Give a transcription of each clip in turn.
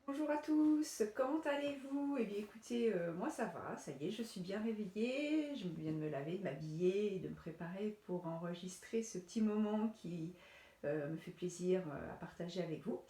Bonjour à tous, comment allez-vous? Eh bien écoutez, moi ça va, ça y est, je suis bien réveillée, je viens de me laver, de m'habiller et de me préparer pour enregistrer ce petit moment qui me fait plaisir à partager avec vous.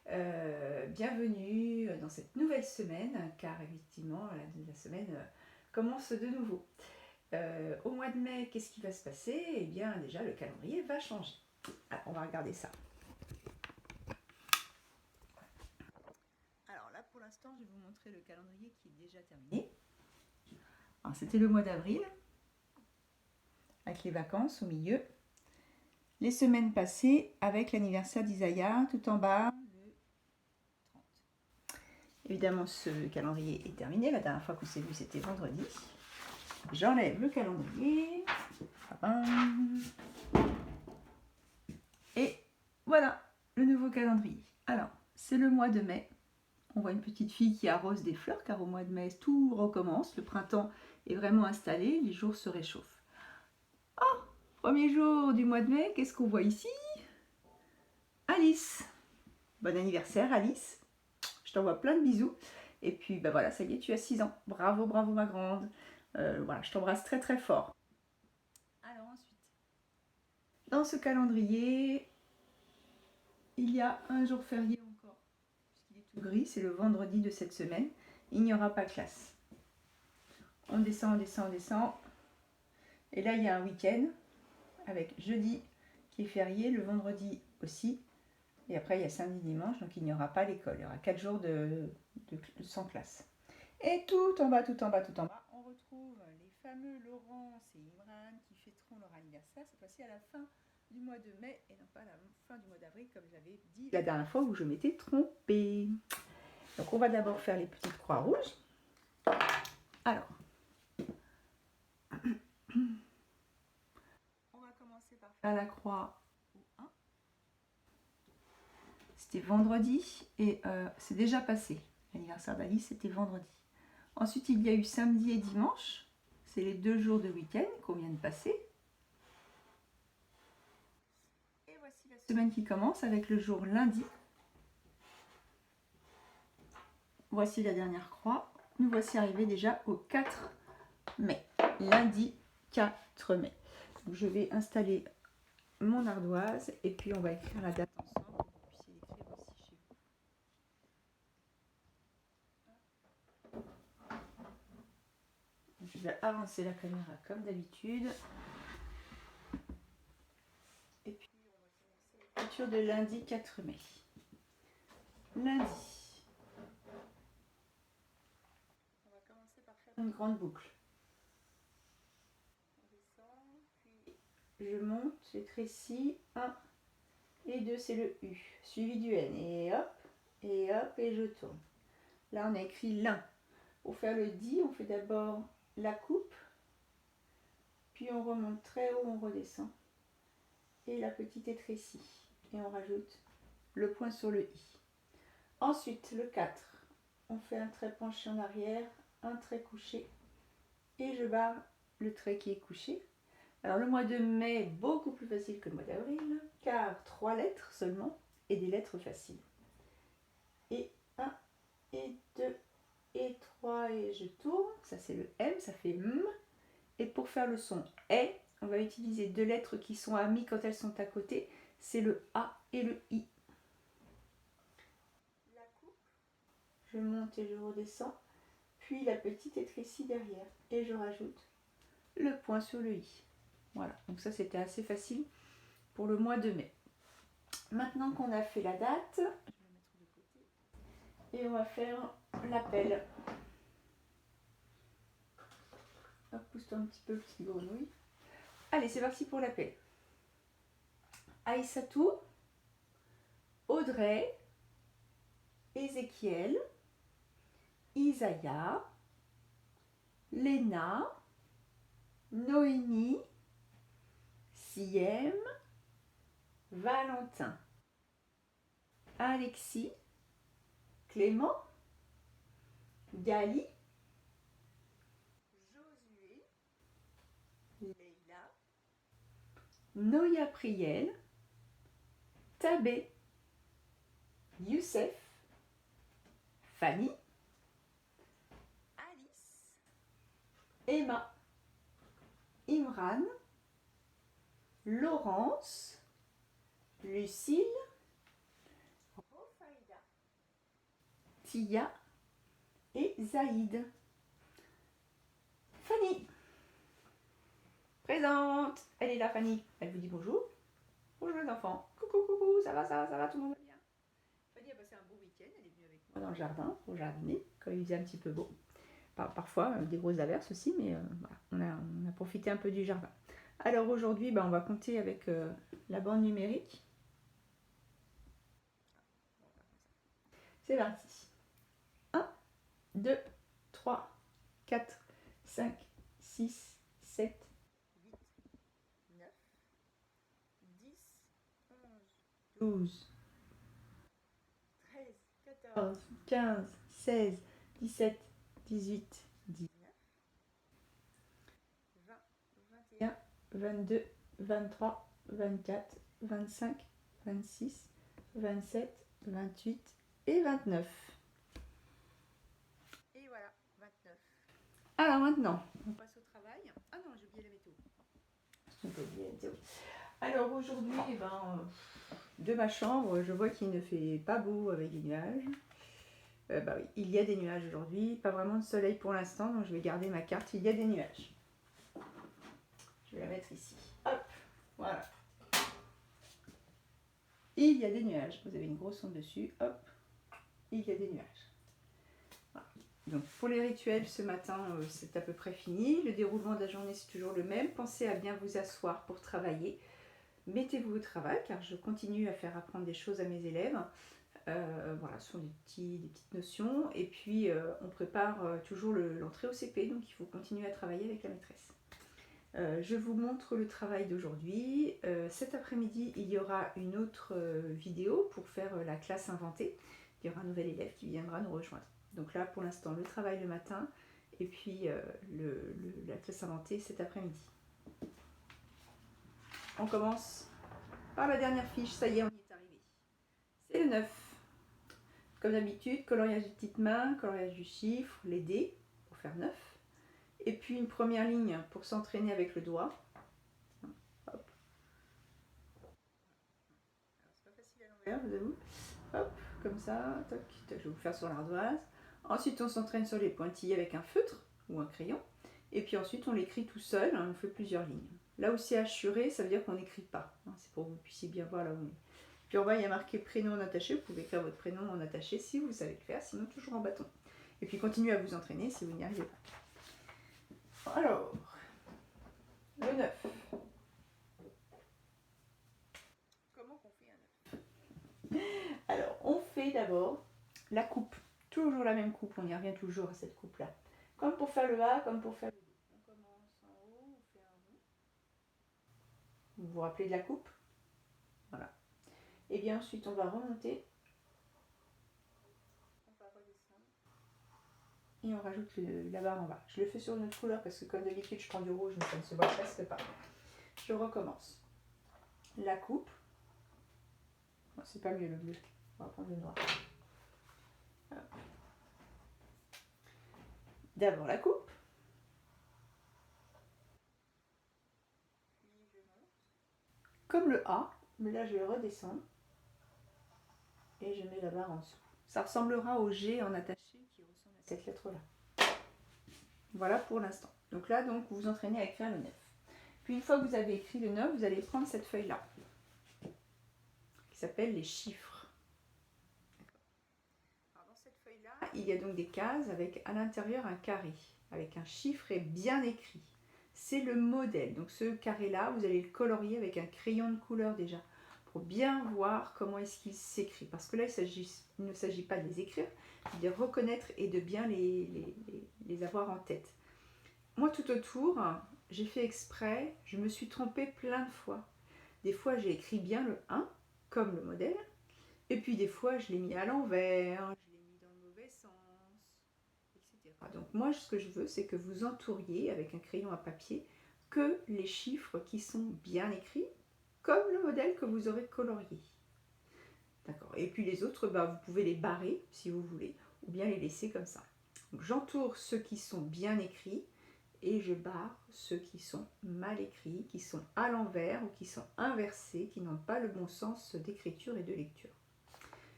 Bienvenue dans cette nouvelle semaine, car effectivement la semaine commence de nouveau. Au mois de mai, qu'est-ce qui va se passer? Eh bien déjà le calendrier va changer. Alors, on va regarder ça. Alors là, pour l'instant, je vais vous montrer le calendrier qui est déjà terminé. Alors, c'était le mois d'avril, avec les vacances au milieu. Les semaines passées, avec l'anniversaire d'Isaiah, tout en bas, le 30. Évidemment, ce calendrier est terminé. La dernière fois qu'on s'est vu, c'était vendredi. J'enlève le calendrier. Et voilà, le nouveau calendrier. Alors, c'est le mois de mai. On voit une petite fille qui arrose des fleurs, car au mois de mai, tout recommence. Le printemps est vraiment installé, les jours se réchauffent. Oh, premier jour du mois de mai, qu'est-ce qu'on voit ici? Alice. Bon anniversaire, Alice. Je t'envoie plein de bisous. Et puis, bah voilà, ça y est, tu as 6 ans. Bravo, bravo, ma grande. Voilà, je t'embrasse très, très fort. Alors ensuite, dans ce calendrier, il y a un jour férié encore, puisqu'il est tout gris, c'est le vendredi de cette semaine. Il n'y aura pas classe. On descend, on descend, on descend. Et là, il y a un week-end avec jeudi qui est férié, le vendredi aussi. Et après, il y a samedi, dimanche, donc il n'y aura pas l'école. Il y aura 4 jours sans classe. Et tout en bas, tout en bas, tout en bas, on retrouve les fameux Laurence et Imran qui fêteront leur anniversaire, cette fois-ci à la fin du mois de mai et non pas à la fin du mois d'avril, comme j'avais dit la dernière fois où je m'étais trompée. Donc on va d'abord faire les petites croix rouges. Alors, on va commencer par faire la croix au 1. C'était vendredi et c'est déjà passé. L'anniversaire d'Alice, c'était vendredi. Ensuite, il y a eu samedi et dimanche. C'est les 2 jours de week-end qu'on vient de passer. Et voici la semaine qui commence avec le jour lundi. Voici la dernière croix. Nous voici arrivés déjà au 4 mai. Lundi 4 mai. Donc, je vais installer mon ardoise et puis on va écrire la date ensemble pour que vous puissiez l'écrire aussi chez vous. Je vais avancer la caméra comme d'habitude. Et puis on va commencer l'écriture de lundi 4 mai. Lundi. On va commencer par faire une grande boucle. On descend, puis je monte, j'ai trécis 1 et 2, c'est le U, suivi du N. Et hop, et je tourne. Là, on a écrit l'un. Pour faire le di, on fait d'abord la coupe, puis on remonte très haut, on redescend. Et la petite étrécie. Et on rajoute le point sur le i. Ensuite, le 4. On fait un trait penché en arrière, un trait couché. Et je barre le trait qui est couché. Alors le mois de mai est beaucoup plus facile que le mois d'avril, car 3 lettres seulement, et des lettres faciles. Et 1, et 2, et 3, et je tourne. Ça c'est le M, ça fait M. Et pour faire le son E, on va utiliser 2 lettres qui sont amies quand elles sont à côté. C'est le A et le I. La coupe, je monte et je redescends. Puis la petite étrécie derrière. Et je rajoute le point sur le I. Voilà, donc ça c'était assez facile pour le mois de mai. Maintenant qu'on a fait la date, je vais la mettre de côté. Et on va faire l'appel. Hop, pousse-toi un petit peu, petite grenouille. Allez, c'est parti pour l'appel. Aïssatou, Audrey, Ézéchiel, Isaiah, Léna, Noémie, Siem, Valentin, Alexis, Clément, Gali, Josué, Leïla, Noya Priel, Tabé, Youssef, Fanny, Alice, Emma, Imran, Laurence, Lucille, Rofaïda, Tia et Zaïd. Fanny, présente. Elle est là, Fanny. Elle vous dit bonjour. Bonjour les enfants. Coucou, coucou, ça va, tout le monde va bien. Fanny a passé un beau week-end. Elle est venue avec moi dans le jardin pour jardiner quand il faisait un petit peu beau. Parfois des grosses averses aussi, mais voilà, on a profité un peu du jardin. Alors aujourd'hui, on va compter avec la bande numérique. C'est parti. 1, 2, 3, 4, 5, 6, 7, 8, 9, 10, 11, 12, 13, 14, 15, 16, 17, 18, 19, 20, 21, 22, 23, 24, 25, 26, 27, 28 et 29. Et voilà, 29. Alors maintenant, on passe au travail. Ah non, j'ai oublié la météo. Alors aujourd'hui, de ma chambre, je vois qu'il ne fait pas beau avec des nuages. Oui, il y a des nuages aujourd'hui, pas vraiment de soleil pour l'instant, donc je vais garder ma carte, il y a des nuages. Je vais la mettre ici. Hop, voilà. Il y a des nuages, vous avez une grosse onde dessus, hop, il y a des nuages. Voilà. Donc pour les rituels ce matin, c'est à peu près fini. Le déroulement de la journée, c'est toujours le même. Pensez à bien vous asseoir pour travailler. Mettez-vous au travail, car je continue à faire apprendre des choses à mes élèves. Voilà, ce sont des petites notions. Et puis, on prépare toujours l'entrée au CP, donc il faut continuer à travailler avec la maîtresse. Je vous montre le travail d'aujourd'hui. Cet après-midi, il y aura une autre vidéo pour faire la classe inventée. Il y aura un nouvel élève qui viendra nous rejoindre. Donc là, pour l'instant, le travail le matin et puis la classe inventée cet après-midi. On commence par la dernière fiche. Ça y est, on y est arrivé. C'est le 9. Comme d'habitude, coloriage de petites mains, coloriage du chiffre, les dés pour faire 9. Et puis une première ligne pour s'entraîner avec le doigt. Hop. C'est pas facile à l'envers, je vous avoue. Hop, comme ça, toc, toc, je vais vous faire sur l'ardoise. Ensuite, on s'entraîne sur les pointillés avec un feutre ou un crayon. Et puis ensuite, on l'écrit tout seul, on fait plusieurs lignes. Là où c'est assuré, ça veut dire qu'on n'écrit pas. C'est pour que vous puissiez bien voir là où on est. Puis en bas, il y a marqué prénom en attaché. Vous pouvez écrire votre prénom en attaché si vous savez le faire, sinon toujours en bâton. Et puis continuez à vous entraîner si vous n'y arrivez pas. Alors, le 9. Comment qu'on fait un 9? Alors, on fait d'abord la coupe. Toujours la même coupe, on y revient toujours à cette coupe-là. Comme pour faire le A, comme pour faire le B. On commence en haut, on fait un rond. Vous vous rappelez de la coupe? Voilà. Et bien ensuite, on va remonter. On va redescendre. Et on rajoute la barre en bas. Je le fais sur une autre couleur parce que comme d'habitude, je prends du rouge, mais ça ne se voit presque pas. Je recommence. La coupe. Bon, c'est pas mieux le bleu. On va prendre le noir. D'abord la coupe. Puis je monte. Comme le A, mais là je redescends. Et je mets la barre en dessous. Ça ressemblera au G en attaché qui ressemble à cette lettre-là. Voilà pour l'instant. Donc là, vous vous entraînez à écrire le 9. Puis une fois que vous avez écrit le 9, vous allez prendre cette feuille-là, qui s'appelle les chiffres. Alors dans cette feuille-là, il y a donc des cases avec à l'intérieur un carré, avec un chiffre et bien écrit. C'est le modèle. Donc ce carré-là, vous allez le colorier avec un crayon de couleur déjà, pour bien voir comment est-ce qu'il s'écrit. Parce que là, il ne s'agit pas de les écrire, mais de les reconnaître et de bien les avoir en tête. Moi, tout autour, j'ai fait exprès, je me suis trompée plein de fois. Des fois, j'ai écrit bien le 1, comme le modèle, et puis des fois, je l'ai mis à l'envers, je l'ai mis dans le mauvais sens, etc. Donc moi, ce que je veux, c'est que vous entouriez, avec un crayon à papier, que les chiffres qui sont bien écrits, comme le modèle que vous aurez colorié. D'accord. Et puis les autres, vous pouvez les barrer si vous voulez, ou bien les laisser comme ça. J'entoure ceux qui sont bien écrits et je barre ceux qui sont mal écrits, qui sont à l'envers ou qui sont inversés, qui n'ont pas le bon sens d'écriture et de lecture.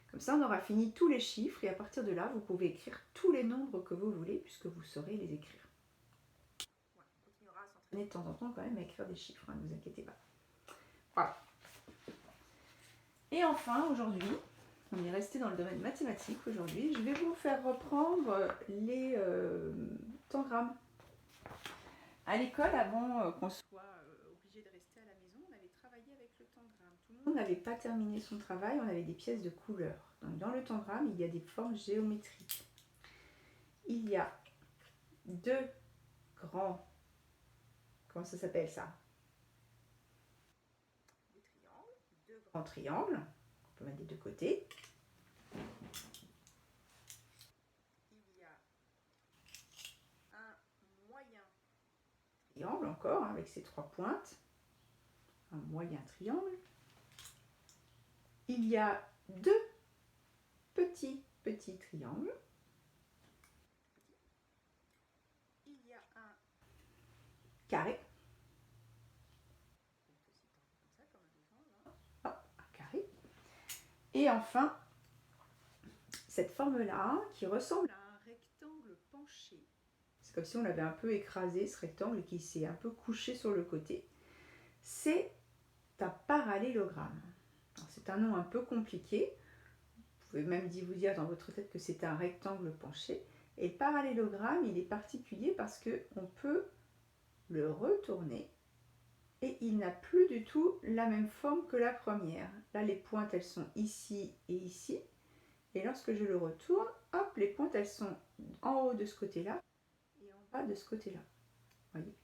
Comme ça, on aura fini tous les chiffres et à partir de là, vous pouvez écrire tous les nombres que vous voulez puisque vous saurez les écrire. Voilà, on continuera à s'entraîner de temps en temps quand même à écrire des chiffres, ne vous inquiétez pas. Voilà. Et enfin, aujourd'hui, on est resté dans le domaine mathématique aujourd'hui, je vais vous faire reprendre les tangrammes. À l'école, avant qu'on soit obligé de rester à la maison, on avait travaillé avec le tangramme. Tout le monde n'avait pas terminé son travail, on avait des pièces de couleur. Donc dans le tangramme, il y a des formes géométriques. Il y a deux grands, comment ça s'appelle ça? Des triangles, deux grands triangles, on peut mettre des deux côtés. Il y a un moyen triangle encore, avec ses trois pointes, un moyen triangle. Il y a deux petits triangles. Il y a un carré. Hop, un carré. Et enfin, cette forme-là, qui ressemble à un rectangle penché. C'est comme si on l'avait un peu écrasé, ce rectangle qui s'est un peu couché sur le côté. C'est un parallélogramme. C'est un nom un peu compliqué. Vous pouvez même vous dire dans votre tête que c'est un rectangle penché. Et le parallélogramme, il est particulier parce qu'on peut le retourner et il n'a plus du tout la même forme que la première. Là, les pointes, elles sont ici et ici. Et lorsque je le retourne, hop, les pointes, elles sont en haut de ce côté-là et en bas de ce côté-là. Voyez.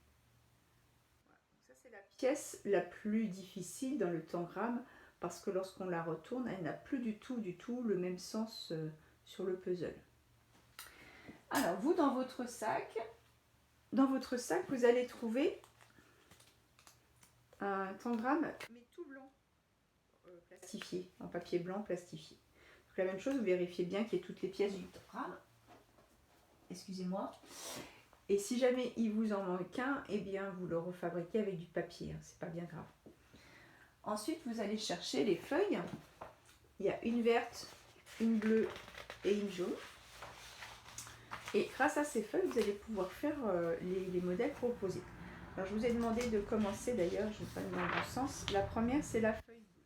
Voilà. Donc ça, c'est la pièce la plus difficile dans le tangramme parce que lorsqu'on la retourne, elle n'a plus du tout le même sens sur le puzzle. Alors, vous, dans votre sac, vous allez trouver un tangramme, mais tout blanc, plastifié, en papier blanc plastifié. Donc la même chose, vous vérifiez bien qu'il y ait toutes les pièces du tangramme. Excusez-moi. Et si jamais il vous en manque un, eh bien vous le refabriquez avec du papier, c'est pas bien grave. Ensuite, vous allez chercher les feuilles. Il y a une verte, une bleue et une jaune. Et grâce à ces feuilles, vous allez pouvoir faire les modèles proposés. Alors, je vous ai demandé de commencer, d'ailleurs, je ne vais pas aller dans le bon sens. La première, c'est la feuille bleue.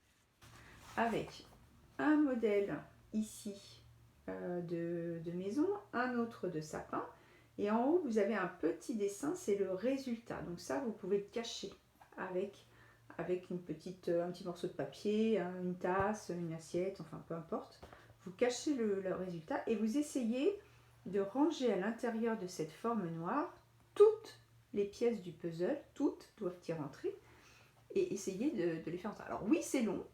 Avec un modèle ici de maison, un autre de sapin. Et en haut, vous avez un petit dessin, c'est le résultat. Donc ça, vous pouvez le cacher avec un petit morceau de papier, une tasse, une assiette, enfin peu importe. Vous cachez le résultat et vous essayez de ranger à l'intérieur de cette forme noire toutes les pièces du puzzle, toutes doivent y rentrer, et essayer de les faire entrer. Alors oui, c'est long,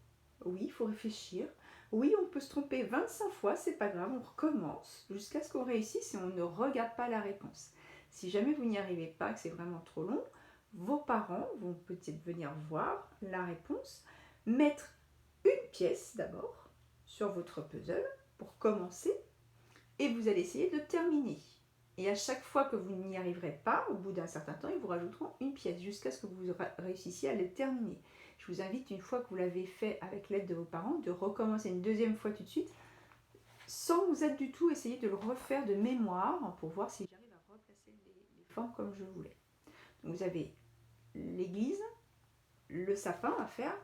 oui, il faut réfléchir, oui, on peut se tromper 25 fois, c'est pas grave, on recommence jusqu'à ce qu'on réussisse et on ne regarde pas la réponse. Si jamais vous n'y arrivez pas, que c'est vraiment trop long, vos parents vont peut-être venir voir la réponse, mettre une pièce d'abord sur votre puzzle pour commencer et vous allez essayer de terminer. Et à chaque fois que vous n'y arriverez pas, au bout d'un certain temps, ils vous rajouteront une pièce jusqu'à ce que vous réussissiez à le terminer. Je vous invite, une fois que vous l'avez fait avec l'aide de vos parents, de recommencer une deuxième fois tout de suite, sans vous aide du tout, essayer de le refaire de mémoire pour voir si j'arrive à replacer les formes comme je voulais. Donc vous avez l'église, le sapin à faire,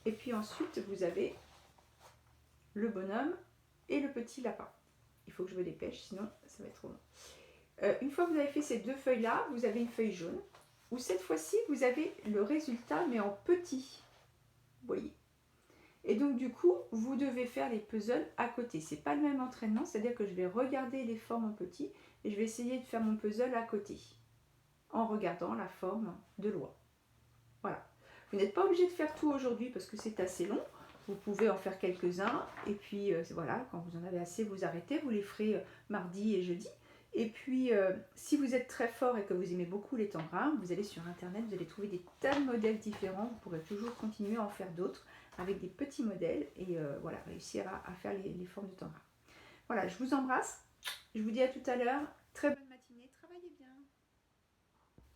et puis ensuite vous avez le bonhomme et le petit lapin. Il faut que je me dépêche, sinon ça va être trop long. Une fois que vous avez fait ces deux feuilles-là, vous avez une feuille jaune, où cette fois-ci, vous avez le résultat, mais en petit. Vous voyez. Et donc, du coup, vous devez faire les puzzles à côté. C'est pas le même entraînement, c'est-à-dire que je vais regarder les formes en petit, et je vais essayer de faire mon puzzle à côté, en regardant la forme de l'oie. Voilà. Vous n'êtes pas obligé de faire tout aujourd'hui, parce que c'est assez long. Vous pouvez en faire quelques-uns, et puis voilà, quand vous en avez assez, vous arrêtez, vous les ferez mardi et jeudi. Et puis, si vous êtes très fort et que vous aimez beaucoup les tangrammes, vous allez sur internet, vous allez trouver des tas de modèles différents, vous pourrez toujours continuer à en faire d'autres avec des petits modèles, et voilà, réussir à faire les formes de tangram. Voilà, je vous embrasse. Je vous dis à tout à l'heure. Très bonne